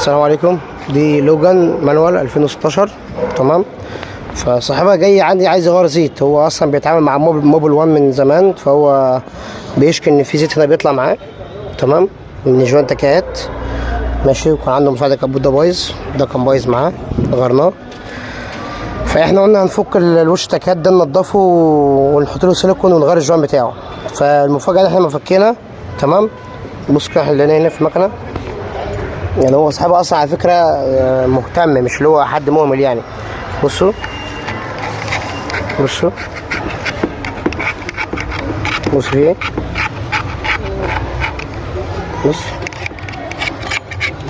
السلام عليكم. دي لوجان مانوال 2016. تمام. فصاحبها جاي عندي عايز يغير زيت. هو اصلا بيتعامل مع موبل 1 من زمان، فهو بيشكي ان في زيت هنا بيطلع معاه. تمام. من جوان تكات ماشي. وكان عنده مساعدة كبوت ده بايظ، ده كان بايظ معاه غيرناه. فاحنا قلنا هنفك الوش تكات ده ننضفه ونحط له سيليكون ونغير الجوان بتاعه. فالمفاجأة احنا ما فكينا. تمام. بص كده احنا لقينا هنا في المكنة. يعني هو صاحبه اصلا على فكره مهتم، مش اللي هو حد مهمل يعني. بصوا بصوا بص في ايه، بص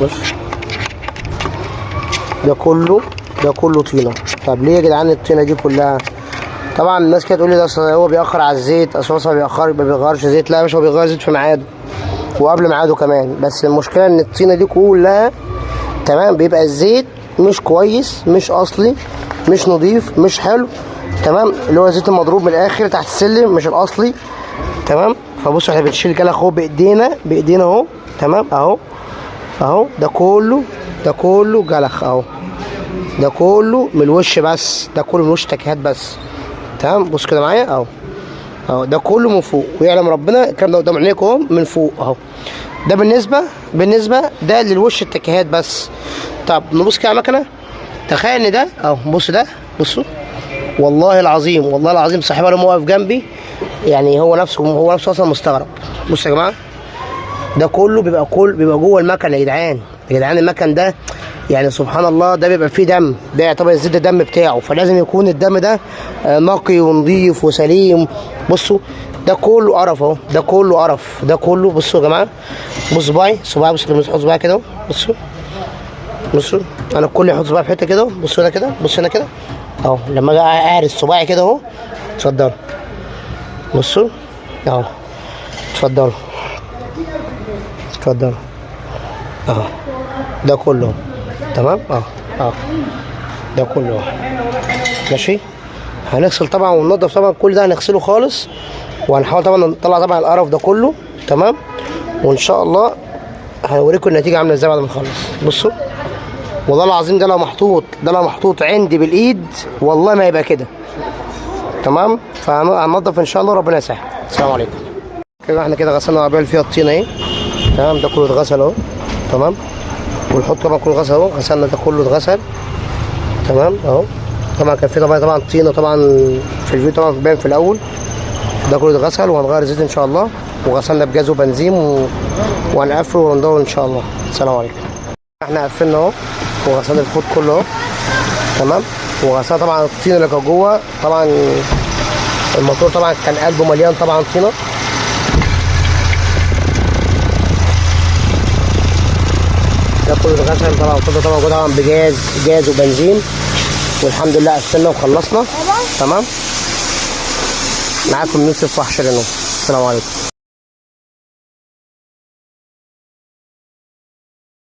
بص ده كله طينه. طب ليه يا جدعان الطينه دي كلها؟ طبعا الناس كده تقول لي ده هو بيأخر على الزيت، اصل هو ما بيغيرش زيت. لا يا باشا، هو بيغير زيت في ميعاده وقبل ميعاده كمان. بس المشكله ان الطينه دي كلها تمام بيبقى الزيت مش كويس، مش اصلي، مش نظيف، مش حلو. تمام. اللي هو الزيت المضروب من الاخر تحت السلم، مش الاصلي. تمام. فبصوا احنا بنشيل الجلخ اهو بايدينا اهو. تمام. اهو ده كله جلخ اهو. ده كله من الوش بس، ده كله من وش تكهات بس. تمام. بص كده معايا اهو ده كله من فوق، ويعلم ربنا الكلام ده قدام عينيكم اهو من فوق اهو. ده بالنسبه ده للوش التكهات بس. طب نبص كده على المكنه. تخيل ان ده اهو، بص ده، بصوا والله العظيم صاحبها لما واقف جنبي يعني هو نفسه اصلا مستغرب. بصوا يا جماعه، ده كله بيبقى جوه المكنه يا جدعان المكن ده يعني سبحان الله، ده بيبقى فيه دم، ده يعتبر الزيت الدم بتاعه، فلازم يكون الدم ده نقي ونظيف وسليم. بصوا ده كله قرف اهو، ده كله بصوا يا جماعه. بص صباعي، بصوا لما احط صباعي كده، بصوا انا الكل يحط صباعي في حته كده. بصوا هنا كده، بصوا هنا كده اهو. لما اجي اهرس صباعي كده اهو، اتفضلوا بصوا اهو، اتفضلوا اهو. ده كله تمام اهو. ده كله ماشي. هنغسل طبعا وننضف طبعا كل ده، هنغسله خالص، وهنحاول طبعا نطلع طبعا القرف ده كله. تمام. وان شاء الله هوريكم النتيجه عامله ازاي بعد ما نخلص. بصوا والله العظيم، ده لو محطوط عندي بالايد والله ما يبقى كده. تمام. فهننضف ان شاء الله، ربنا يسهل. السلام عليكم. كده احنا كده غسلنا العربيه اللي فيها الطينه اهي. تمام. ده كله اتغسل اهو. تمام. والحوض طبعا كله اتغسل اهو، غسلنا ده كله اتغسل. تمام اهو. طبعا كان في طبعا طينه طبعا في الفيديو طبعا باين في الاول. ده كله اتغسل وهنغير زيت ان شاء الله، وغسلنا بجاز وبنزين وهنقفل وندور ان شاء الله. السلام عليكم. احنا قفلنا اهو وغسلنا الحوض كله اهو. تمام. وغسلنا طبعا الطينه اللي كانت جوه. طبعا الموتور طبعا كان قلبه مليان طبعا طينه. ده كله اتغسل طبعا. الصودا طبعا موجود طبعا بجاز وبنزين، والحمد لله قفلنا وخلصنا. تمام. معاكم يوسف وحش رينو. السلام عليكم.